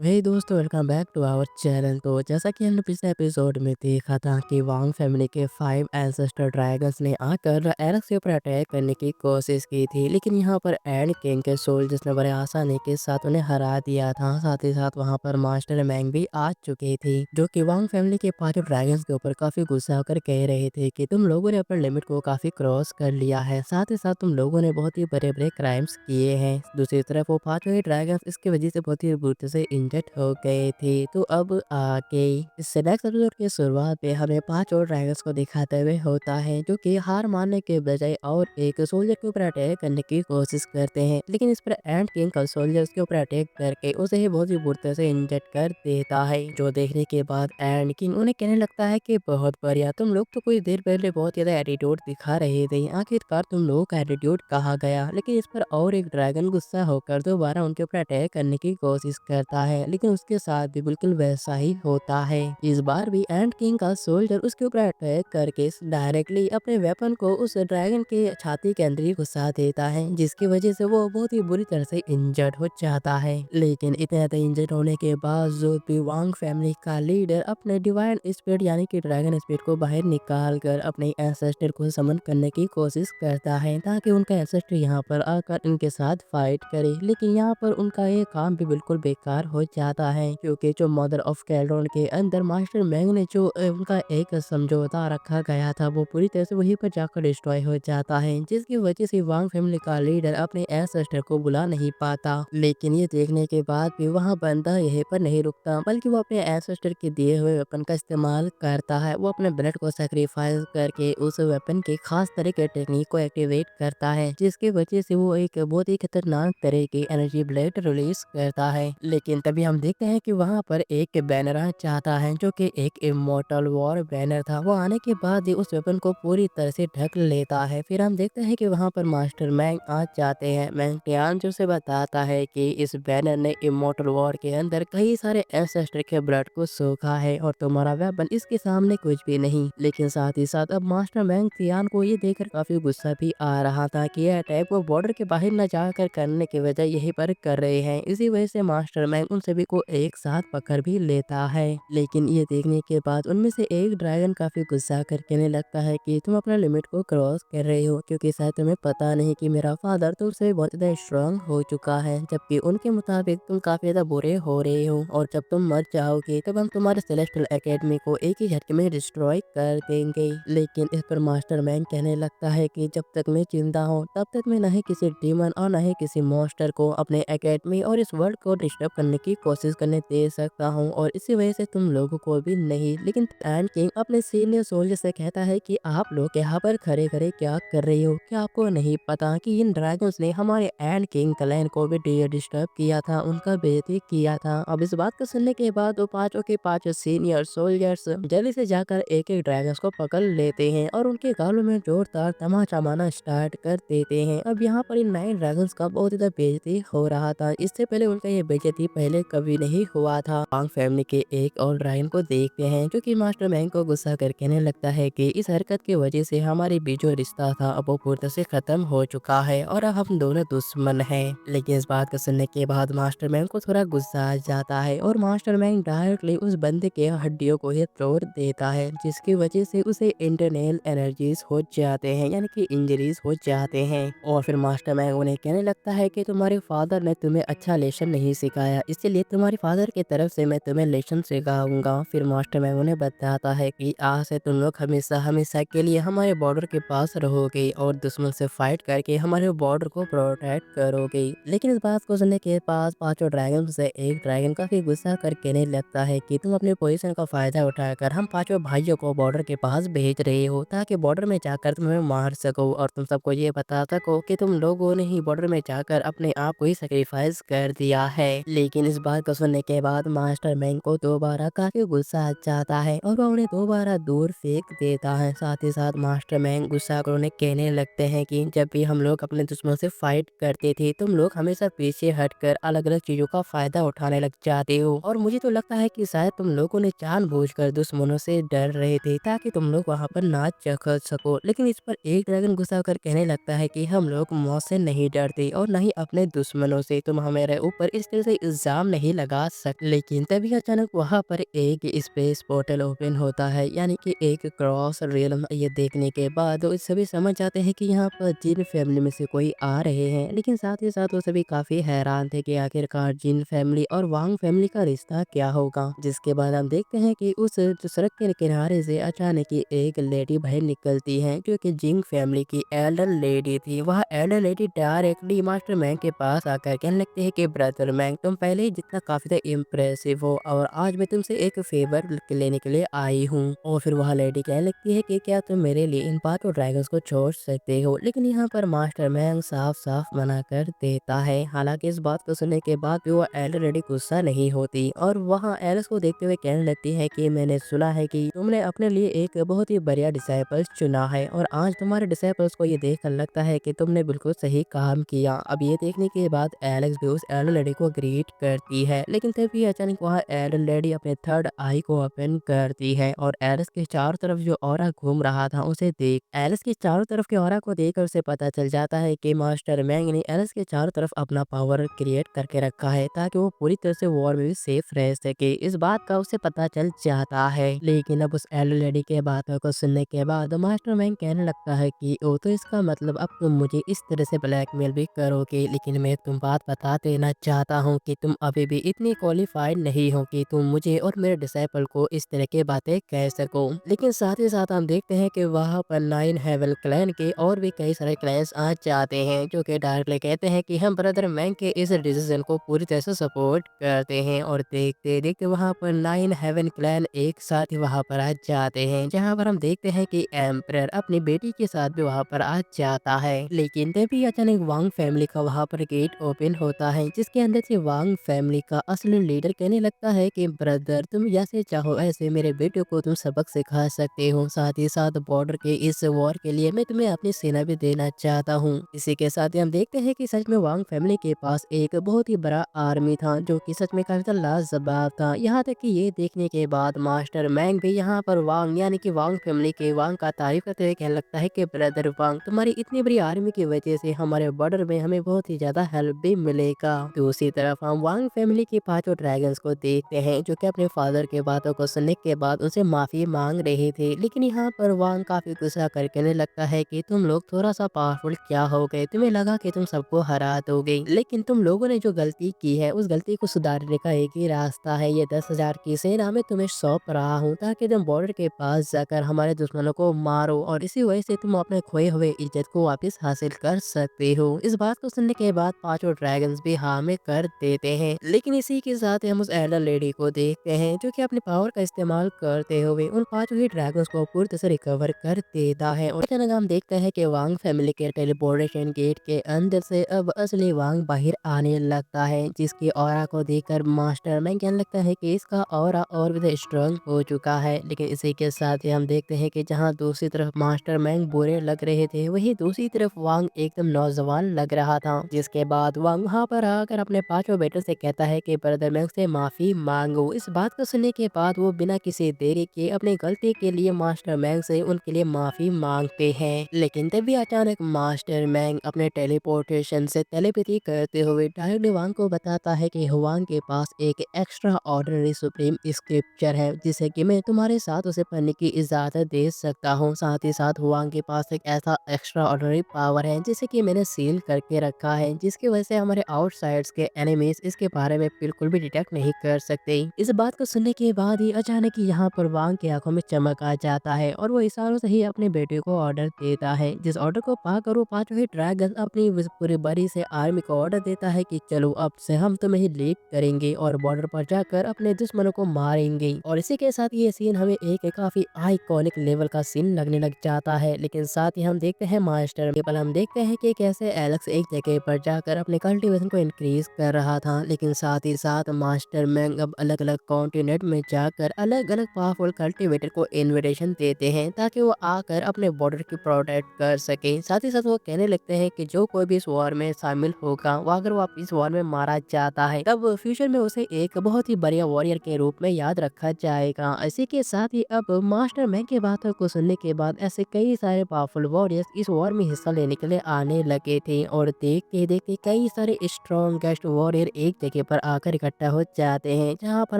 वही दोस्तों, welcome back to our channel. तो जैसा कि हमने पिछले एपिसोड में देखा था कि वांग फैमिली के 5 एंसेस्टर ड्रैगन्स ने आकर एरक के ऊपर अटैक करने की कोशिश की थी, लेकिन यहाँ पर एंड किंग के सोल्जर्स ने बड़े आसानी के साथ उन्हें हरा दिया था। साथ ही साथ वहाँ पर मास्टर मैंग भी आ चुके थे, जो कि वांग फैमिली के 5 ड्रैगन्स के ऊपर काफी गुस्सा होकर कह रहे थे कि तुम लोगों ने अपने लिमिट को काफी क्रॉस कर लिया है। साथ ही साथ तुम लोगों ने बहुत ही बड़े बड़े क्राइम्स किए हैं। दूसरी तरफ वो 5 ड्रैगन्स इसकी वजह से बहुत ही बुरी तरह से इंजर्ड हो गए थे। तो अब आगे इस नेक्स्ट एपिसोड की शुरुआत में हमें 5 और ड्रैगन्स को दिखाते हुए होता है, जो कि हार मानने के बजाय और एक सोल्जर के ऊपर अटैक करने की कोशिश करते हैं, लेकिन इस पर एंड किंग का सोल्जर उसके ऊपर अटैक करके उसे ही बहुत ही बुरी तरह से इंजर्ड कर देता है। जो देखने के बाद एंड किंग उन्हें कहने लगता है कि बहुत बढ़िया, तुम लोग तो कुछ देर पहले बहुत ज्यादा एटीट्यूड दिखा रहे थे, आखिरकार तुम लोगों का एटीट्यूड कहाँ गया। लेकिन इस पर और एक ड्रैगन गुस्सा होकर दोबारा उनके ऊपर अटैक करने की कोशिश करता है, लेकिन उसके साथ भी बिल्कुल वैसा ही होता है। इस बार भी एंड किंग का सोल्जर उसके ऊपर अटैक करके डायरेक्टली अपने वेपन को उस ड्रैगन के छाती के अंदर ही घुसा देता है, जिसकी वजह से वो बहुत ही बुरी तरह से इंजर्ड हो जाता है। लेकिन इतने ज्यादा इंजर्ड होने के बावजूद भी वांग फैमिली का लीडर अपने डिवाइन स्पिरिट यानी कि ड्रैगन स्पिरिट को बाहर निकाल कर अपने एंसेस्टर को समन करने की कोशिश करता है, ताकि उनका एंसेस्टर यहाँ पर आकर इनके साथ फाइट करे। लेकिन यहाँ पर उनका ये काम भी बिल्कुल बेकार हो जाता है, क्योंकि जो मदर ऑफ कैल्ड्रॉन के अंदर मास्टर मैंग ने जो उनका एक समझौता रखा गया था, वो पूरी तरह से वहीं पर जाकर डिस्ट्रॉय हो जाता है, जिसकी वजह से वांग फैमिली का लीडर अपने एंसेस्टर को बुला नहीं पाता। लेकिन ये देखने के बाद भी वहाँ बंदा यहीं पर नहीं रुकता, बल्कि वो अपने एंसेस्टर के दिए हुए वेपन का इस्तेमाल करता है। वो अपने ब्लड को सेक्रीफाइस करके उस वेपन के खास तरह के टेक्निक को एक्टिवेट करता है, जिसकी वजह से वो एक बहुत ही खतरनाक तरह की एनर्जी ब्लेड रिलीज करता है। लेकिन तभी हम देखते हैं कि वहाँ पर एक बैनर आ जाता है, जो कि एक इमोर्टल वॉर बैनर था। वो आने के बाद ही उस वेपन को पूरी तरह से ढक लेता है। फिर हम देखते हैं कि वहाँ पर मास्टर मैंग आ जाते हैं। मैंग टियान जो से बताता है कि इस बैनर ने इमोर्टल वॉर के अंदर कई सारे एंसेस्टर के ब्लड को सोखा है और तुम्हारा वेपन इसके सामने कुछ भी नहीं। लेकिन साथ ही साथ अब मास्टर मैंग टियान को ये देखकर काफी गुस्सा भी आ रहा था कि यह अटैक वो बॉर्डर के बाहर न जाकर करने के बजाय यहीं पर कर रहे हैं। इसी वजह से मास्टर मैंग उन सभी को एक साथ पकड़ भी लेता है। लेकिन ये देखने के बाद उनमें से एक ड्रैगन काफी गुस्सा कर कहने लगता है कि तुम अपना लिमिट को क्रॉस कर रहे हो, क्योंकि शायद तुम्हें पता नहीं कि मेरा फादर तुमसे बहुत ज्यादा स्ट्रांग हो चुका है, जबकि उनके मुताबिक तुम काफी ज्यादा बुरे हो रहे हो, और जब तुम मर जाओगे तब हम तुम्हारे सेलेस्टियल एकेडमी को एक ही झटके में डिस्ट्रॉय कर देंगे। लेकिन इस पर मास्टर मैंग कहने लगता है कि जब तक मैं जिंदा हूँ तब तक मैं नहीं किसी डीमन और नहीं किसी मॉन्स्टर को अपने एकेडमी और इस वर्ल्ड को डिस्टर्ब करने की कोशिश करने दे सकता हूँ, और इसी वजह से तुम लोगों को भी नहीं। लेकिन एंड किंग अपने सीनियर सोल्जर से कहता है कि आप लोग यहाँ पर खड़े खड़े क्या कर रहे हो, क्या आपको नहीं पता कि इन ड्रैगन्स ने हमारे एंड किंग क्लैन को भी डिस्टर्ब किया था, उनका बेइज्जती किया था। अब इस बात को सुनने के बाद वो पांचों के पांचों सीनियर सोल्जर्स जल्दी से जाकर एक एक ड्रैगन्स को पकड़ लेते हैं और उनके गालों में जोरदार तमाचा मारना स्टार्ट कर देते हैं। अब यहाँ पर इन 9 ड्रैगन्स का बहुत ज्यादा बेइज्जती हो रहा था। इससे पहले उनका ये बेइज्जती पहले कभी नहीं हुआ था। वांग फैमिली के एक और ड्रैगन को देखते हैं, जो कि मास्टर मैंग को गुस्सा कर कहने लगता है कि इस हरकत की वजह से हमारे बीच जो रिश्ता था अब वो पूरी तरह से खत्म हो चुका है और अब हम दोनों दुश्मन हैं। लेकिन इस बात को सुनने के बाद मास्टर मैंग को थोड़ा गुस्सा आ जाता है और मास्टर मैंग डायरेक्टली उस बंदे के हड्डियों को ही तोड़ देता है, जिसकी वजह से उसे इंटरनल एनर्जीज हो जाते हैं, यानी कि इंजरीज हो जाते हैं। और फिर मास्टर मैंग उन्हें कहने लगता है कि तुम्हारे फादर ने तुम्हें अच्छा लेसन नहीं सिखाया, इसलिए तुम्हारे फादर की तरफ से मैं तुम्हें लेसन सिखाऊंगा। फिर मास्टर मैंग उन्हें बताता है कि आज से तुम लोग हमेशा हमेशा के लिए हमारे बॉर्डर के पास रहोगे और दुश्मन से फाइट करके हमारे बॉर्डर को प्रोटेक्ट करोगे। लेकिन इस बात को सुनने के पास पांचों ड्रैगन से एक ड्रैगन काफी गुस्सा कर कहने लगता है कि तुम अपने पोजीशन का फायदा उठाकर हम पांचों भाइयों को बॉर्डर के पास भेज रहे हो, ताकि बॉर्डर में जाकर तुम्हें मार सको और तुम सबको ये बता सको कि तुम लोगों ने ही बॉर्डर में जाकर अपने आप को ही सेक्रीफाइस कर दिया है। लेकिन इस बात को सुनने के बाद मास्टर मैंग को दोबारा काफी गुस्सा आ जाता है और वो उन्हें दोबारा दूर फेंक देता है। साथ ही साथ मास्टर मैंग गुस्सा कर उन्हें कहने लगते हैं कि जब भी हम लोग अपने दुश्मन से फाइट करते थे तुम लोग हमेशा पीछे हटकर अलग अलग चीजों का फायदा उठाने लग जाते हो, और मुझे तो लगता है कि शायद तुम लोगों ने जानबूझकर दुश्मनों से डर रहे थे ताकि तुम लोग वहां पर ना चख सको। लेकिन इस पर एक ड्रैगन गुस्सा कर कहने लगता है कि हम लोग मौत से नहीं डरते और न ही अपने दुश्मनों से, तुम हमारे ऊपर इस तरह से इल्जाम नहीं लगा सकते। लेकिन तभी अचानक वहाँ पर एक स्पेस पोर्टल ओपन होता है, यानी कि एक क्रॉस रियलम। ये देखने के बाद वो सभी समझ जाते हैं कि यहाँ पर जिन फैमिली में से कोई आ रहे हैं, लेकिन साथ ही साथ वो सभी काफी हैरान थे कि आखिरकार जिन फैमिली और वांग फैमिली का रिश्ता क्या होगा। जिसके बाद हम देखते हैं कि उस जो सड़क के किनारे से अचानक ही एक लेडी बाहर निकलती है, जो कि जिंग फैमिली की एल्डर लेडी थी। वह एल्डर लेडी डायरेक्टली मास्टर मैंग के पास आकर कहने लगती है कि ब्रदर मैंग, तुम पहले ही जितना काफी ज्यादा इम्प्रेसिव हो और आज मैं तुमसे एक फेवर लेने के लिए आई हूँ। और फिर वह लेडी कहने लगती है कि क्या तुम मेरे लिए इन पांचों ड्रैगन्स को छोड़ सकते हो। लेकिन यहाँ पर मास्टर मैंग साफ साफ मना कर देता है। हालांकि इस बात को सुनने के बाद भी वो एल्डर लेडी गुस्सा नहीं होती और वहाँ एलिस को देखते हुए कहने लगती है कि मैंने सुना है कि तुमने अपने लिए एक बहुत ही बढ़िया डिसाइपल्स चुना है और आज तुम्हारे डिसाइपल्स को ये देखकर लगता है कि तुमने बिल्कुल सही काम किया। अब ये देखने के बाद एलेक्स भी उस एल्डर लेडी को ग्रीट करती है, लेकिन तभी अचानक वहाँ एल्डर लेडी अपने थर्ड आई को ओपन करती है और एलिस के चारों तरफ जो ऑरा घूम रहा था उसे देख एलिस के चारों तरफ के ऑरा को देखकर उसे पता चल जाता है कि मास्टर मैंग ने एलिस के चारों तरफ अपना पावर क्रिएट करके रखा है ताकि वो पूरी तरह से वॉर में भी सेफ रह सके। इस बात का उसे पता चल जाता है। लेकिन अब उस एल्डर लेडी के बातों को सुनने के बाद मास्टर मैंग कहने लगता है कि ओ तो इसका मतलब अब तुम मुझे इस तरह से ब्लैकमेल भी करोगे। लेकिन मैं तुम बात बता देना चाहता हूँ कि तुम अभी भी इतनी क्वालिफाइड नहीं हो कि तुम मुझे और मेरे डिसाइपल को इस तरह की बातें कह सको। लेकिन साथ ही साथ हम देखते हैं कि वहाँ पर 9 हेवन क्लैन के और भी कई सारे क्लैंस आ जाते हैं, जो कि डायरेक्टली कहते हैं कि हम ब्रदर मैंग के इस डिसीजन को पूरी तरह से सपोर्ट करते हैं। और देखते देखते वहाँ पर 9 हेवन क्लैन एक साथ ही वहाँ पर आ जाते हैं, जहाँ पर हम देखते हैं कि एम्परर अपनी बेटी के साथ भी वहाँ पर आ जाता है। लेकिन तभी अचानक वांग फैमिली का वहाँ पर गेट ओपन होता है, जिसके अंदर से वांग फैमिली का असली लीडर कहने लगता है कि ब्रदर तुम जैसे चाहो ऐसे मेरे बेटे को तुम सबक सिखा सकते हो। साथ ही साथ बॉर्डर के इस वॉर के लिए मैं तुम्हें अपनी सेना भी देना चाहता हूँ। इसी के साथ ही हम देखते हैं कि सच में वांग फैमिली के पास एक बहुत ही बड़ा आर्मी था, जो कि सच में काफी लाजवाब था। यहाँ तक कि ये देखने के बाद मास्टर मैंग भी यहाँ पर वांग यानी कि वांग फैमिली के वांग का तारीफ करते हुए कहने लगता है कि ब्रदर वांग तुम्हारी इतनी बड़ी आर्मी की वजह से हमारे बॉर्डर में हमें बहुत ही ज्यादा हेल्प भी मिलेगा। दूसरी तरफ हम वांग फैमिली के पांचों ड्रैगन्स को देखते हैं, जो कि अपने फादर के बातों को सुनने के बाद उनसे माफी मांग रहे थे। लेकिन यहाँ पर वांग काफी गुस्सा कर कहने लगता है कि तुम लोग थोड़ा सा पावरफुल क्या हो गए, तुम्हें लगा कि तुम सबको हरा दोगे, लेकिन तुम लोगों ने जो गलती की है उस गलती को सुधारने का एक ही रास्ता है। ये 10,000 की सेना मैं तुम्हें सौंप रहा हूँ ताकि तुम बॉर्डर के पास जाकर हमारे दुश्मनों को मारो और इसी वजह से तुम अपने खोए हुए इज्जत को वापस हासिल कर सकते हो। इस बात को सुनने के बाद पांचों ड्रैगन्स भी हाँ में कर देते हैं। लेकिन इसी के साथ हम उस एल्डर लेडी को देखते हैं, जो कि अपने पावर का इस्तेमाल करते हुए उन पांचों ही ड्रैगन्स को पूरी तरह से रिकवर कर देता है। और अचानक हम देखते हैं कि वांग फैमिली के टेलीपोर्टेशन गेट के अंदर से अब असली वांग बाहर आने लगता है, जिसकी ऑरा को देखकर मास्टर मैंग कहने लगता है कि इसका ऑरा और भी स्ट्रांग हो चुका है। लेकिन इसी के साथ ही हम देखते हैं कि जहां दूसरी तरफ मास्टर मैंग बुरे लग रहे थे, वहीं दूसरी तरफ वांग एकदम नौजवान लग रहा था। जिसके बाद वांग वहां पर आकर अपने पांचों बेटों से कहता है कि ब्रदर मैंग से माफी मांगो। इस बात को सुनने के बाद वो बिना किसी देरी के अपनी गलती के लिए मास्टर मैंग से उनके लिए माफी मांगते हैं। लेकिन तभी अचानक मास्टर मैंग अपने टेलीपोर्टेशन से टेलीपैथी करते हुए डायरेक्टली वांग को बताता है कि वांग के पास एक एक्स्ट्रा ऑर्डिनरी सुप्रीम स्क्रिप्चर है, जिसे कि मैं तुम्हारे साथ उसे पढ़ने की इजाजत दे सकता हूँ। साथ ही साथ वांग के पास एक ऐसा एक्स्ट्रा ऑर्डिनरी पावर है जिसे कि मैंने सील करके रखा है, जिसकी वजह से हमारे आउटसाइड्स के एनिमीज इसके बारे में बिल्कुल भी डिटेक्ट नहीं कर सकते। इस बात को सुनने के बाद ही अचानक ही यहाँ पर वांग की आंखों में चमक आ जाता है और वो इशारों से ही अपने बेटे को ऑर्डर देता है, जिस ऑर्डर को पाकर वो पांचों ही ड्रैगन अपनी पूरी बड़ी से आर्मी को ऑर्डर देता है कि चलो अब से हम तुम्हें ही लीड करेंगे और बॉर्डर पर जाकर अपने दुश्मनों को मारेंगे। और इसी के साथ ये सीन हमें एक काफी आइकॉनिक लेवल का सीन लगने लग जाता है। लेकिन साथ ही हम देखते हैं मास्टर केवल हम देखते हैं कि कैसे एलेक्स एक जगह पर जाकर अपने कल्टीवेशन को इंक्रीज कर रहा था। लेकिन साथ ही साथ मास्टर मैंग अब अलग अलग कॉन्टिनेंट में जाकर अलग अलग पावरफुल कल्टीवेटर को इन्विटेशन देते हैं ताकि वो आकर अपने बॉर्डर की प्रोटेक्ट कर सके। साथ ही साथ वो कहने लगते हैं कि जो कोई भी इस वॉर में शामिल होगा, वो अगर वो इस वॉर में मारा जाता है तब फ्यूचर में उसे एक बहुत ही बढ़िया वॉरियर के रूप में याद रखा जाएगा। इसी के साथ ही अब मास्टर मैंग की बातों को सुनने के बाद ऐसे कई सारे पावरफुल वॉरियर्स इस वॉर में हिस्सा लेने के लिए आने लगे थे और देखते देखते कई सारे स्ट्रॉन्गेस्ट वॉरियर एक जगह पर आकर इकट्ठा हो जाते हैं, जहाँ पर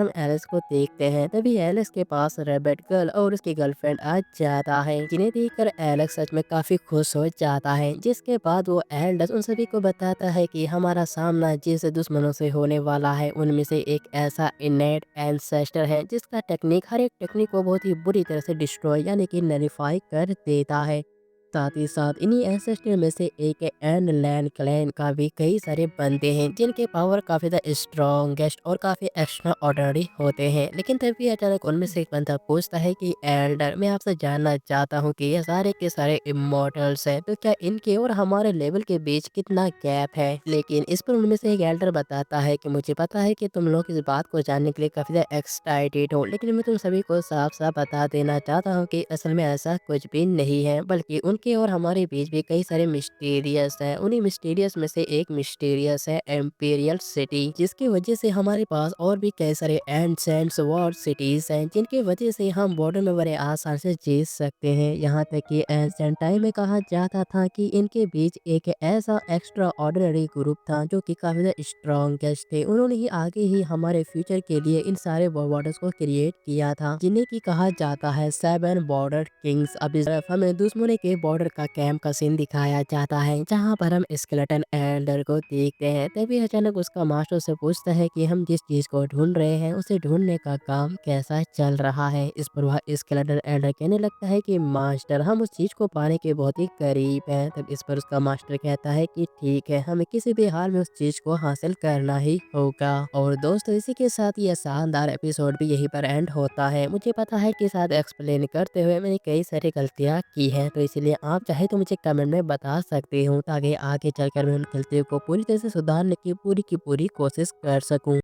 हम एलिस को देखते हैं। तभी एलिस के पास रैबिट गर्ल और उसकी गर्लफ्रेंड आ जाता है, जिन्हें देखकर एलेक्स सच में काफी खुश हो जाता है। जिसके बाद वो एल्डस उन सभी को बताता है कि हमारा सामना जिस दुश्मनों से होने वाला है उनमें से एक ऐसा इनेट एंसेस्टर है जिसका टेक्निक हर एक टेक्निक को बहुत ही बुरी तरह से डिस्ट्रॉय यानी कि नलिफाई कर देता है। साथ ही साथ इन्हीं एंसेस्टर में से एक एंड लैंड क्लैन का भी कई सारे बंदे हैं जिनके पावर काफी ज़्यादा स्ट्रॉन्गेस्ट और काफी एक्स्ट्रा ऑर्डिनरी होते हैं। लेकिन तभी अचानक उनमें से एक बंदा पूछता है कि एल्डर, मैं आपसे जानना चाहता हूँ कि ये सारे के सारे इमोर्टल्स हैं, तो क्या इनके और हमारे लेवल के बीच कितना गैप है। लेकिन इस पर उनमें से एक एल्डर बताता है कि मुझे पता है कि तुम लोग इस बात को जानने के लिए काफी ज़्यादा एक्साइटेड हो, लेकिन मैं तुम सभी को साफ साफ बता देना चाहता हूँ कि असल में ऐसा कुछ भी नहीं है, बल्कि उनके और हमारे बीच भी कई सारे मिस्टीरियस हैं। उन्हीं मिस्टीरियस में से एक मिस्टीरियस है एम्पीरियल सिटी, जिसकी वजह से हमारे पास और भी कई सारे एंसेंट्स वॉर सिटीज हैं, जिनकी वजह से हम बॉर्डर में बड़े आसान से जीत सकते हैं। यहाँ तक कि एंसेंट टाइम में कहा जाता था कि इनके बीच एक ऐसा एक्स्ट्रा ऑर्डिनरी ग्रुप था जो कि काफी ज्यादा स्ट्रॉन्गेस्ट थे। उन्होंने ही आगे ही हमारे फ्यूचर के लिए इन सारे बॉर्डर्स को क्रिएट किया था, जिन्हें की कहा जाता है 7 बॉर्डर किंग्स। अब इस तरफ हमें दुश्मनों के बॉर्डर का कैंप का सीन दिखाया जाता है, जहाँ पर हम स्केलेटन एल्डर को देखते हैं। तभी अचानक उसका मास्टर से पूछता है कि हम जिस चीज को ढूंढ रहे हैं उसे ढूंढने का काम कैसा चल रहा है। इस पर वह स्केलेटन एल्डर कहने लगता है कि मास्टर, हम उस चीज को पाने के बहुत ही करीब हैं। तब इस पर उसका मास्टर कहता है कि ठीक है, हमें किसी भी हाल में उस चीज को हासिल करना ही होगा। और दोस्तों, इसी के साथ यह शानदार एपिसोड भी यहीं पर एंड होता है। मुझे पता है कि साथ एक्सप्लेन करते हुए मैंने कई सारी गलतियां की हैं, तो इसलिए आप चाहे तो मुझे कमेंट में बता सकते हो, ताकि आगे चलकर मैं उन गलतियों को पूरी तरह से सुधारने की पूरी कोशिश कर सकूं।